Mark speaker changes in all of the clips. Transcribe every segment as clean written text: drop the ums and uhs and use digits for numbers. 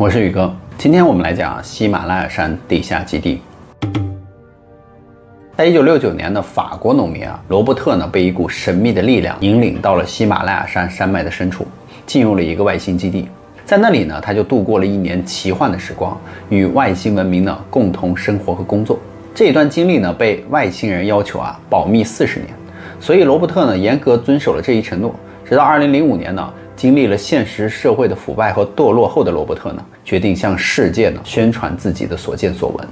Speaker 1: 我是宇哥，今天我们来讲喜马拉雅山地下基地。在1969年的法国农民罗伯特被一股神秘的力量引领到了喜马拉雅山山脉的深处，进入了一个外星基地。在那里他就度过了1年奇幻的时光，与外星文明共同生活和工作。这一段经历被外星人要求保密40年，所以罗伯特严格遵守了这一承诺。直到2005年经历了现实社会的腐败和堕落后的罗伯特决定向世界宣传自己的所见所闻。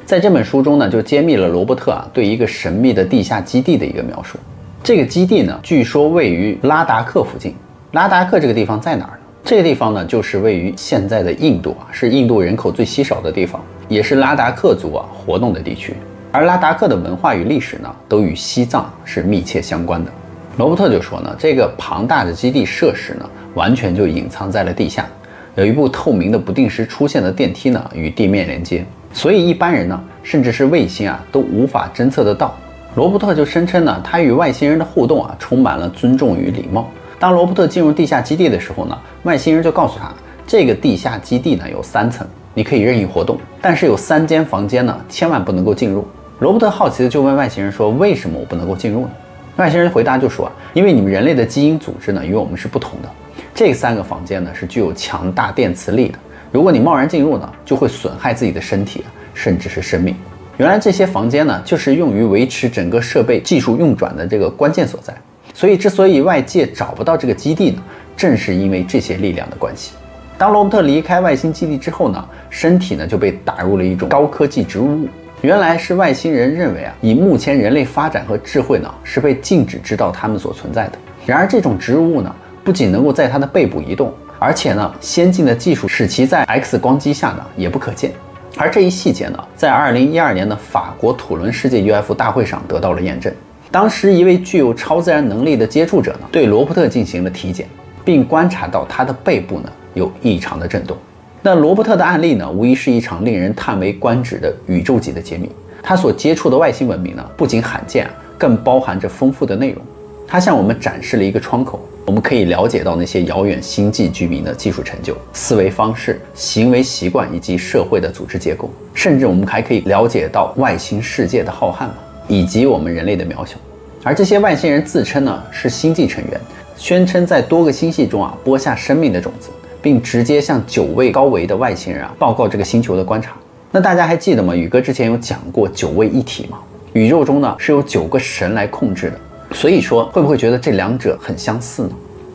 Speaker 1: 在这本书中就揭秘了罗伯特对一个神秘的地下基地的一个描述。这个基地据说位于拉达克附近。拉达克这个地方在哪儿呢？这个地方就是位于现在的印度是印度人口最稀少的地方，也是拉达克族活动的地区。而拉达克的文化与历史都与西藏是密切相关的。罗伯特就说这个庞大的基地设施完全就隐藏在了地下，有一部透明的不定时出现的电梯与地面连接，所以一般人甚至是卫星都无法侦测得到。罗伯特就声称他与外星人的互动充满了尊重与礼貌。当罗伯特进入地下基地的时候外星人就告诉他，这个地下基地有3层，你可以任意活动，但是有3间房间千万不能够进入。罗伯特好奇的就问外星人说，为什么我不能够进入呢？外星人回答就说因为你们人类的基因组织与我们是不同的，这3个房间是具有强大电磁力的，如果你贸然进入就会损害自己的身体甚至是生命。原来这些房间就是用于维持整个设备技术运转的这个关键所在。所以之所以外界找不到这个基地正是因为这些力量的关系。当罗伯特离开外星基地之后身体就被打入了一种高科技植入物。原来是外星人认为以目前人类发展和智慧是被禁止知道他们所存在的。然而这种植入物不仅能够在它的背部移动，而且先进的技术使其在 X 光机下也不可见。而这一细节在2012年的法国土伦世界 UFO 大会上得到了验证。当时一位具有超自然能力的接触者对罗伯特进行了体检，并观察到他的背部有异常的震动。那罗伯特的案例无疑是一场令人叹为观止的宇宙级的揭秘。他所接触的外星文明不仅罕见更包含着丰富的内容。他向我们展示了一个窗口，我们可以了解到那些遥远星际居民的技术成就、思维方式、行为习惯以及社会的组织结构，甚至我们还可以了解到外星世界的浩瀚以及我们人类的渺小。而这些外星人自称是星际成员，宣称在多个星系中播下生命的种子，并直接向9位高维的外星人报告这个星球的观察。那大家还记得吗？宇哥之前有讲过9位一体吗？宇宙中是由9个神来控制的。所以说会不会觉得这2者很相似呢？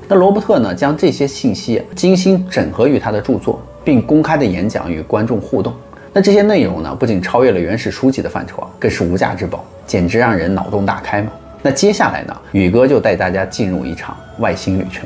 Speaker 1: 那罗伯特将这些信息精心整合于他的著作，并公开的演讲与观众互动。那这些内容不仅超越了原始书籍的范畴更是无价之宝，简直让人脑洞大开嘛。那接下来宇哥就带大家进入一场外星旅程。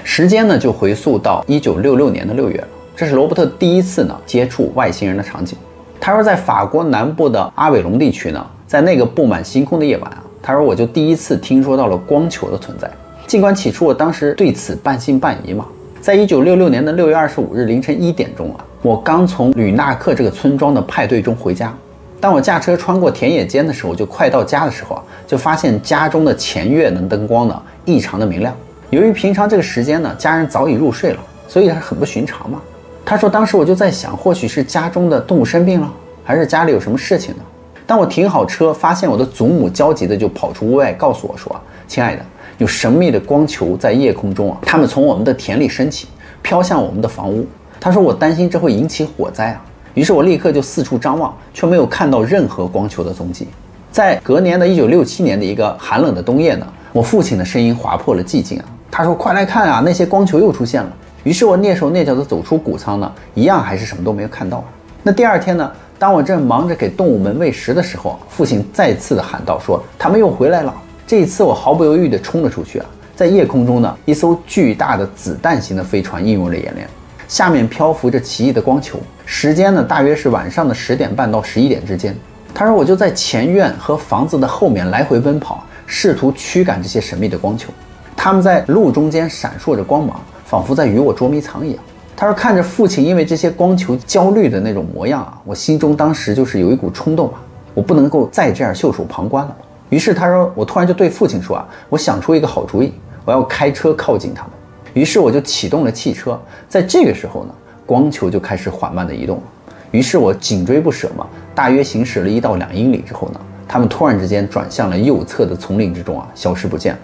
Speaker 1: 时间就回溯到1966年的6月了，这是罗伯特第一次接触外星人的场景。他说在法国南部的阿韦隆地区在那个布满星空的夜晚他说我就第一次听说到了光球的存在。尽管起初我当时对此半信半疑嘛。在1966年的6月25日凌晨1点钟我刚从吕纳克这个村庄的派对中回家。当我驾车穿过田野间的时候，就快到家的时候就发现家中的前月灯光异常的明亮。由于平常这个时间家人早已入睡了，所以很不寻常嘛。他说当时我就在想，或许是家中的动物生病了，还是家里有什么事情呢？当我停好车，发现我的祖母焦急的就跑出屋外告诉我说亲爱的，有神秘的光球在夜空中它们从我们的田里升起，飘向我们的房屋。他说我担心这会引起火灾于是我立刻就四处张望，却没有看到任何光球的踪迹。在隔年的1967年的一个寒冷的冬夜我父亲的声音划破了寂静他说快来看那些光球又出现了。于是我蹑手蹑脚的走出谷仓一样还是什么都没有看到。那第二天当我正忙着给动物们喂食的时候父亲再次的喊道说他们又回来了。这一次我毫不犹豫的冲了出去在夜空中一艘巨大的子弹型的飞船映入了眼帘，下面漂浮着奇异的光球，时间大约是晚上的10点半到11点之间。他说我就在前院和房子的后面来回奔跑，试图驱赶这些神秘的光球。它们在路中间闪烁着光芒，仿佛在与我捉迷藏一样。他说看着父亲因为这些光球焦虑的那种模样我心中当时就是有一股冲动我不能够再这样袖手旁观了。于是他说我突然就对父亲说我想出一个好主意，我要开车靠近他们。于是我就启动了汽车。在这个时候光球就开始缓慢的移动了。于是我紧追不舍嘛，大约行驶了1到2英里之后呢，它们突然之间转向了右侧的丛林之中消失不见了。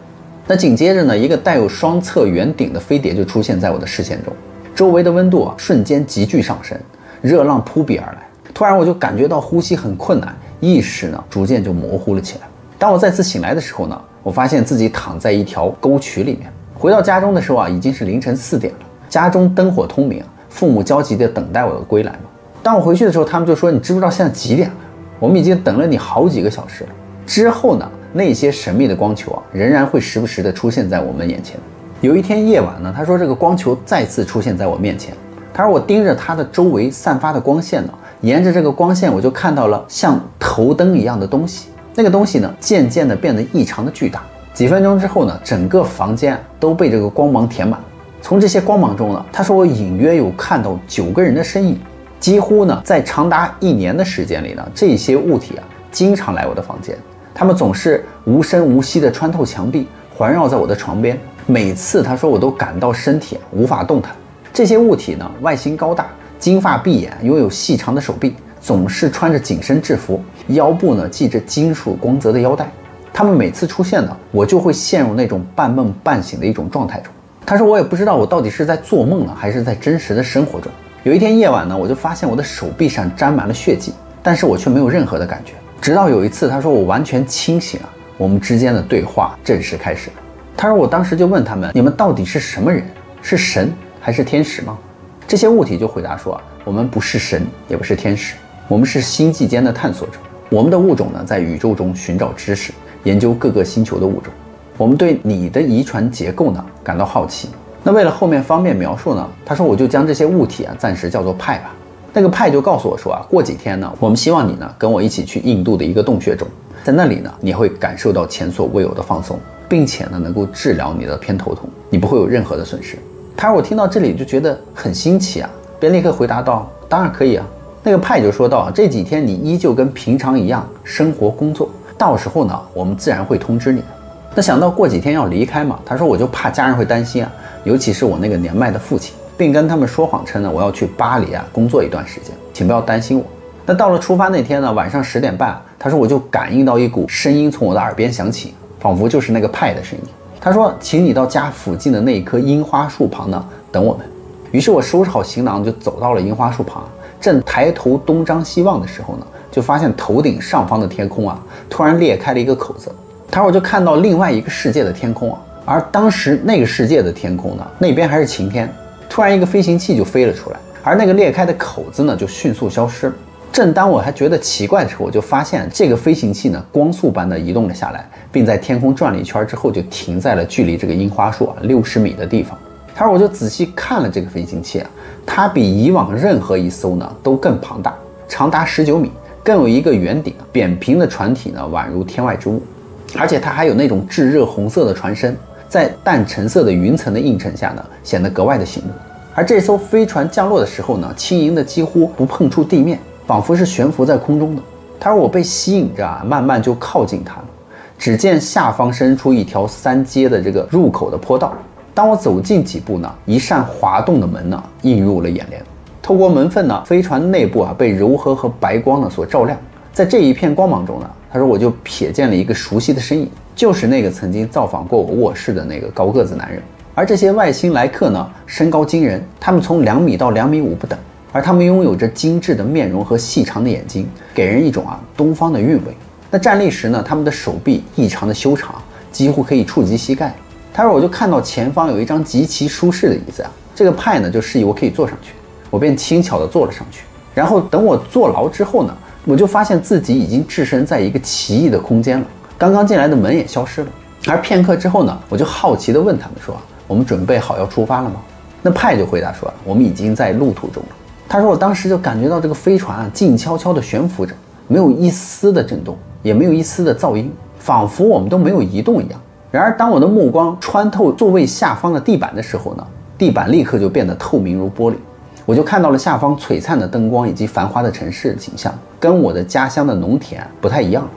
Speaker 1: 那紧接着呢，一个带有双侧圆顶的飞碟就出现在我的视线中，周围的温度瞬间急剧上升，热浪扑鼻而来。突然我就感觉到呼吸很困难，意识呢逐渐就模糊了起来。当我再次醒来的时候呢，我发现自己躺在一条沟渠里面。回到家中的时候已经是凌晨4点了，家中灯火通明，父母焦急地等待我的归来嘛。当我回去的时候，他们就说：“你知不知道现在几点了？我们已经等了你好几个小时了。”之后呢，那些神秘的光球仍然会时不时地出现在我们眼前。有一天夜晚呢，他说这个光球再次出现在我面前。他说我盯着它的周围散发的光线呢，沿着这个光线我就看到了像头灯一样的东西。那个东西呢，渐渐地变得异常的巨大。几分钟之后呢，整个房间都被这个光芒填满。从这些光芒中呢，他说我隐约有看到9个人的身影。几乎呢，在长达1年的时间里呢，这些物体经常来我的房间。他们总是无声无息地穿透墙壁，环绕在我的床边。每次他说我都感到身体无法动弹。这些物体呢，外形高大，金发碧眼，拥有细长的手臂，总是穿着紧身制服，腰部呢系着金属光泽的腰带。他们每次出现呢，我就会陷入那种半梦半醒的一种状态中。他说我也不知道我到底是在做梦呢，还是在真实的生活中。有一天夜晚呢，我就发现我的手臂上沾满了血迹，但是我却没有任何的感觉。直到有一次，他说我完全清醒我们之间的对话正式开始了。他说我当时就问他们：“你们到底是什么人？是神还是天使吗？”这些物体就回答说：“我们不是神，也不是天使，我们是星际间的探索者。我们的物种呢，在宇宙中寻找知识，研究各个星球的物种。我们对你的遗传结构呢感到好奇。”那为了后面方便描述呢，他说我就将这些物体暂时叫做派吧。那个派就告诉我说过几天呢，我们希望你呢跟我一起去印度的一个洞穴中，在那里呢，你会感受到前所未有的放松，并且呢能够治疗你的偏头痛，你不会有任何的损失。他说我听到这里就觉得很新奇便立刻回答道：“当然可以那个派就说道：“这几天你依旧跟平常一样生活工作，到时候呢，我们自然会通知你的。”那想到过几天要离开嘛，他说我就怕家人会担心尤其是我那个年迈的父亲，并跟他们说谎称呢我要去巴黎工作一段时间，请不要担心我。那到了出发那天呢，晚上10点半，他说我就感应到一股声音从我的耳边响起，仿佛就是那个派的声音。他说：“请你到家附近的那一棵樱花树旁呢等我们。”于是我收拾好行囊就走到了樱花树旁，正抬头东张西望的时候呢，就发现头顶上方的天空突然裂开了一个口子。他说我就看到另外一个世界的天空而当时那个世界的天空呢，那边还是晴天。突然一个飞行器就飞了出来，而那个裂开的口子呢就迅速消失了。正当我还觉得奇怪的时候，我就发现这个飞行器呢光速般的移动了下来，并在天空转了一圈之后就停在了距离这个樱花树60米的地方。他说我就仔细看了这个飞行器它比以往任何一艘呢都更庞大，长达19米，更有一个圆顶，扁平的船体呢宛如天外之物，而且它还有那种炙热红色的船身，在淡橙色的云层的映衬下呢，显得格外的醒目。而这艘飞船降落的时候呢，轻盈的几乎不碰触地面，仿佛是悬浮在空中的。他说我被吸引着慢慢就靠近它了。只见下方伸出一条3阶的这个入口的坡道。当我走近几步呢，一扇滑动的门呢映入了眼帘。透过门缝呢，飞船内部被柔和和白光呢所照亮。在这一片光芒中呢，他说我就瞥见了一个熟悉的身影，就是那个曾经造访过我卧室的那个高个子男人。而这些外星来客呢，身高惊人，他们从2米到2米5不等，而他们拥有着精致的面容和细长的眼睛，给人一种东方的韵味。那站立时呢，他们的手臂异常的修长，几乎可以触及膝盖。他说我就看到前方有一张极其舒适的椅子这个派呢就示意我可以坐上去，我便轻巧地坐了上去。然后等我坐牢之后呢，我就发现自己已经置身在一个奇异的空间了，刚刚进来的门也消失了。而片刻之后呢，我就好奇地问他们说：“我们准备好要出发了吗？”那派就回答说：“我们已经在路途中了。”他说我当时就感觉到这个飞船静悄悄地悬浮着，没有一丝的震动，也没有一丝的噪音，仿佛我们都没有移动一样。然而当我的目光穿透座位下方的地板的时候呢，地板立刻就变得透明如玻璃。我就看到了下方璀璨的灯光以及繁华的城市景象，跟我的家乡的农田不太一样了。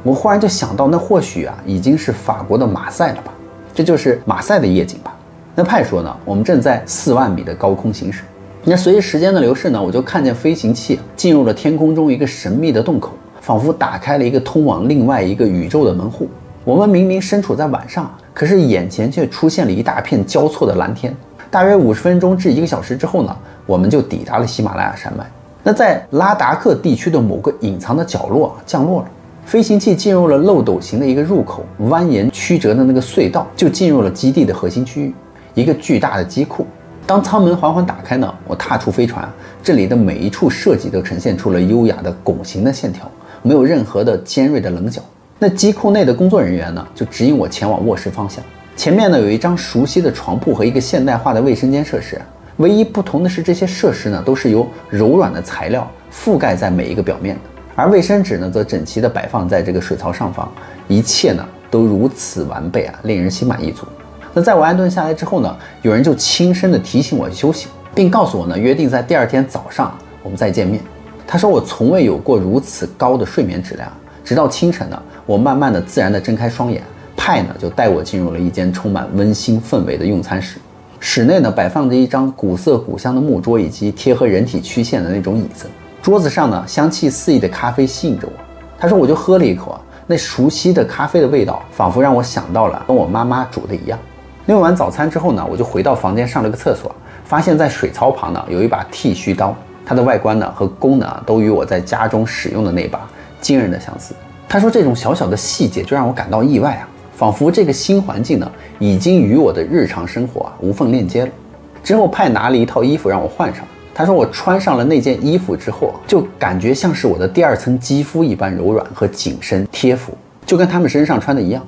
Speaker 1: 我忽然就想到，那或许已经是法国的马赛了吧？这就是马赛的夜景吧？那派说呢，我们正在4万米的高空行驶。那随着时间的流逝呢，我就看见飞行器进入了天空中一个神秘的洞口，仿佛打开了一个通往另外一个宇宙的门户。我们明明身处在晚上，可是眼前却出现了一大片交错的蓝天。大约50分钟至1个小时之后呢，我们就抵达了喜马拉雅山脉。那在拉达克地区的某个隐藏的角落降落了，飞行器进入了漏斗形的一个入口，蜿蜒曲折的那个隧道就进入了基地的核心区域，一个巨大的机库。当舱门缓缓打开呢，我踏出飞船，这里的每一处设计都呈现出了优雅的拱形的线条，没有任何的尖锐的棱角。那机库内的工作人员呢，就指引我前往卧室方向。前面呢有一张熟悉的床铺和一个现代化的卫生间设施，唯一不同的是这些设施呢都是由柔软的材料覆盖在每一个表面的，而卫生纸呢则整齐地摆放在这个水槽上方，一切呢都如此完备令人心满意足。那在我安顿下来之后呢，有人就轻声地提醒我休息，并告诉我呢约定在第2天早上我们再见面。他说我从未有过如此高的睡眠质量。直到清晨呢，我慢慢的自然地睁开双眼，派呢就带我进入了一间充满温馨氛围的用餐室。室内呢摆放着一张古色古香的木桌，以及贴合人体曲线的那种椅子。桌子上呢香气四溢的咖啡吸引着我。他说我就喝了一口那熟悉的咖啡的味道仿佛让我想到了跟我妈妈煮的一样。用完早餐之后呢，我就回到房间上了个厕所，发现在水槽旁呢有一把剃须刀，它的外观呢和功能都与我在家中使用的那把惊人的相似。他说这种小小的细节就让我感到意外仿佛这个新环境呢已经与我的日常生活无缝链接了。之后派拿了一套衣服让我换上，他说我穿上了那件衣服之后就感觉像是我的第2层肌肤一般柔软和紧身贴服，就跟他们身上穿的一样。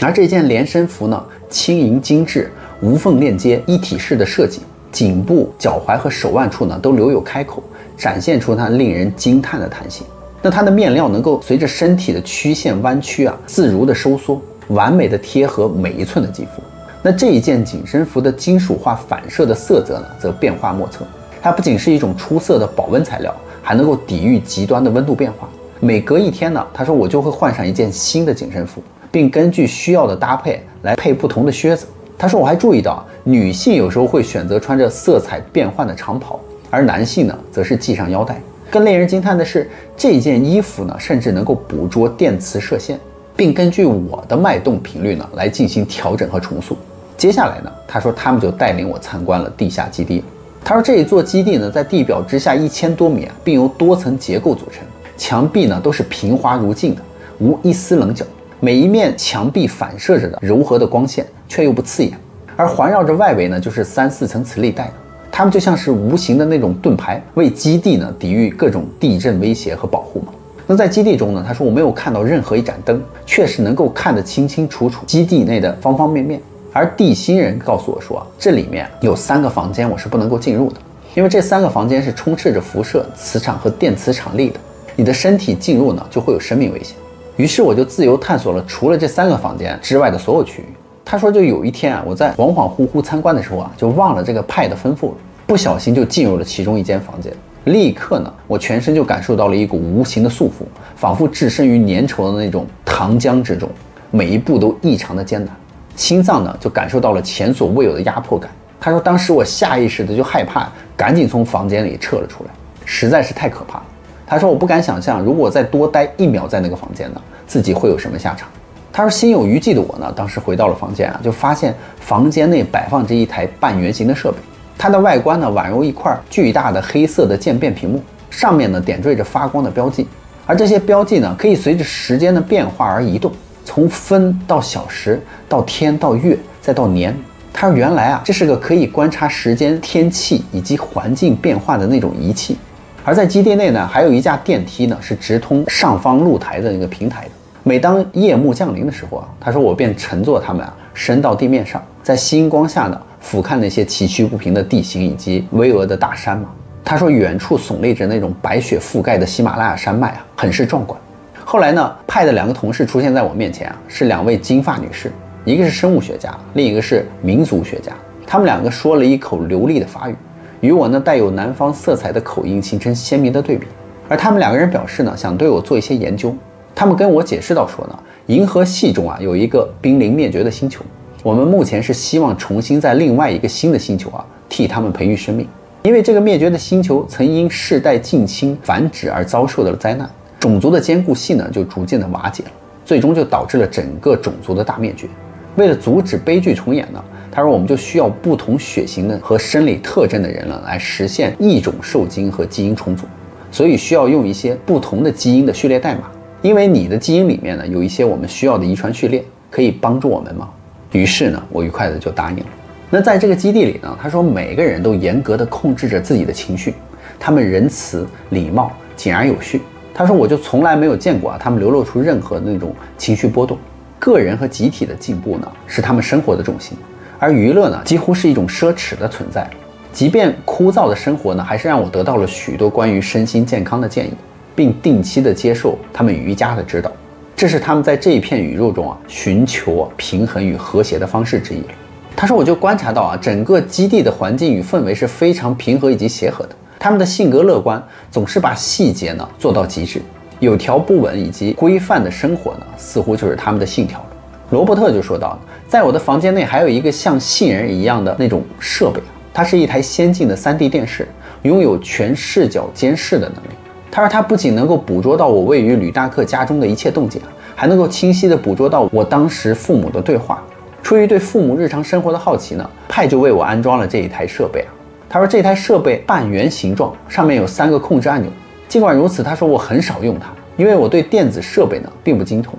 Speaker 1: 而这件连身服呢轻盈精致，无缝链接，一体式的设计，颈部、脚踝和手腕处呢都留有开口，展现出它令人惊叹的弹性。那它的面料能够随着身体的曲线弯曲自如的收缩，完美的贴合每一寸的肌肤。那这一件紧身服的金属化反射的色泽呢则变化莫测。它不仅是一种出色的保温材料，还能够抵御极端的温度变化。每隔1天呢，他说我就会换上一件新的紧身服，并根据需要的搭配来配不同的靴子。他说我还注意到女性有时候会选择穿着色彩变幻的长袍，而男性呢则是系上腰带。更令人惊叹的是，这件衣服呢甚至能够捕捉电磁射线，并根据我的脉动频率呢来进行调整和重塑。接下来呢，他说他们就带领我参观了地下基地。他说这一座基地呢在地表之下1000多米并由多层结构组成，墙壁呢都是平滑如镜的，无一丝棱角，每一面墙壁反射着的柔和的光线却又不刺眼，而环绕着外围呢就是3、4层磁力带，它们就像是无形的那种盾牌，为基地呢抵御各种地震威胁和保护嘛。那在基地中呢，他说我没有看到任何一盏灯，确实能够看得清清楚楚基地内的方方面面。而地心人告诉我说这里面有3个房间我是不能够进入的，因为这3个房间是充斥着辐射、磁场和电磁场力的，你的身体进入呢就会有生命危险。于是我就自由探索了除了这3个房间之外的所有区域。他说就有一天我在恍恍惚惚参观的时候就忘了这个派的吩咐了，不小心就进入了其中一间房间。立刻呢，我全身就感受到了一股无形的束缚，仿佛置身于粘稠的那种糖浆之中，每一步都异常的艰难。心脏呢就感受到了前所未有的压迫感。他说当时我下意识的就害怕，赶紧从房间里撤了出来，实在是太可怕了。他说我不敢想象，如果我再多待1秒在那个房间呢，自己会有什么下场。他说心有余悸的我呢，当时回到了房间就发现房间内摆放着一台半圆形的设备，它的外观呢宛如一块巨大的黑色的渐变屏幕，上面呢点缀着发光的标记，而这些标记呢可以随着时间的变化而移动，从分到小时到天到月再到年。他说原来这是个可以观察时间、天气以及环境变化的那种仪器。而在基地内呢，还有一架电梯呢是直通上方露台的那个平台的。每当夜幕降临的时候他说我便乘坐它们升到地面上，在星光下呢俯瞰那些崎岖不平的地形以及巍峨的大山嘛。他说远处耸立着那种白雪覆盖的喜马拉雅山脉很是壮观。后来呢，派的2个同事出现在我面前是2位金发女士，一个是生物学家，另一个是民族学家。他们2个说了一口流利的法语，与我呢带有南方色彩的口音形成鲜明的对比。而他们2个人表示呢，想对我做一些研究。他们跟我解释到说呢，银河系中有一个濒临灭绝的星球，我们目前是希望重新在另外一个新的星球替他们培育生命。因为这个灭绝的星球曾因世代近亲繁殖而遭受到了灾难，种族的坚固性呢就逐渐的瓦解了，最终就导致了整个种族的大灭绝。为了阻止悲剧重演呢，他说我们就需要不同血型的和生理特征的人呢来实现异种受精和基因重组，所以需要用一些不同的基因的序列代码。因为你的基因里面呢有一些我们需要的遗传序列，可以帮助我们吗？于是呢，我愉快的就答应了。那在这个基地里呢，他说每个人都严格的控制着自己的情绪，他们仁慈、礼貌、井然有序。他说我就从来没有见过他们流露出任何那种情绪波动。个人和集体的进步呢，是他们生活的重心，而娱乐呢，几乎是一种奢侈的存在。即便枯燥的生活呢，还是让我得到了许多关于身心健康的建议，并定期的接受他们瑜伽的指导。这是他们在这一片宇宙中寻求平衡与和谐的方式之一了。他说我就观察到整个基地的环境与氛围是非常平和以及协和的，他们的性格乐观，总是把细节呢做到极致，有条不紊以及规范的生活呢，似乎就是他们的信条了。罗伯特就说到，在我的房间内还有一个像杏仁一样的那种设备，它是一台先进的3D 电视，拥有全视角监视的能力。他说他不仅能够捕捉到我位于吕大克家中的一切动静，还能够清晰地捕捉到我当时父母的对话。出于对父母日常生活的好奇呢，派就为我安装了这一台设备。他说这台设备半圆形状，上面有3个控制按钮。尽管如此，他说我很少用它，因为我对电子设备呢并不精通。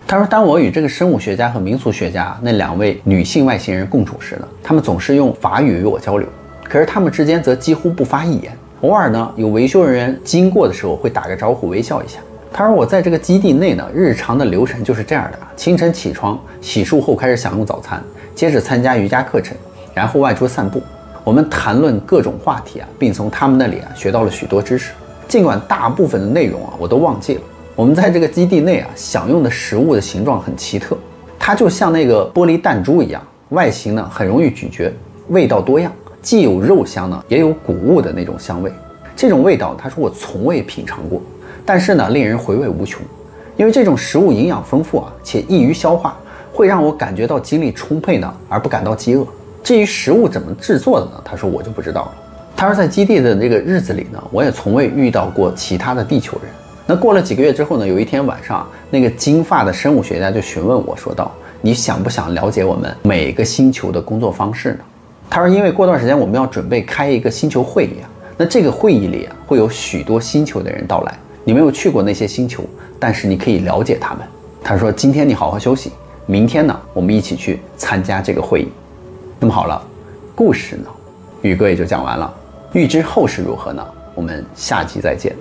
Speaker 1: 他说当我与这个生物学家和民俗学家那2位女性外星人共处时呢，他们总是用法语与我交流，可是他们之间则几乎不发一言。偶尔呢，有维修人员经过的时候会打个招呼，微笑一下。他说我在这个基地内呢，日常的流程就是这样的：清晨起床，洗漱后开始享用早餐，接着参加瑜伽课程，然后外出散步。我们谈论各种话题并从他们那里学到了许多知识。尽管大部分的内容我都忘记了。我们在这个基地内享用的食物的形状很奇特，它就像那个玻璃弹珠一样，外形呢很容易咀嚼，味道多样，既有肉香呢，也有谷物的那种香味。这种味道，他说我从未品尝过，但是呢，令人回味无穷。因为这种食物营养丰富且易于消化，会让我感觉到精力充沛呢，而不感到饥饿。至于食物怎么制作的呢？他说我就不知道了。他说在基地的这个日子里呢，我也从未遇到过其他的地球人。那过了几个月之后呢，有一天晚上，那个金发的生物学家就询问我说道：“你想不想了解我们每个星球的工作方式呢？”他说因为过段时间我们要准备开一个星球会议那这个会议里会有许多星球的人到来，你没有去过那些星球，但是你可以了解他们。他说今天你好好休息，明天呢我们一起去参加这个会议。那么好了，故事呢宇哥也就讲完了，欲知后事如何呢，我们下集再见。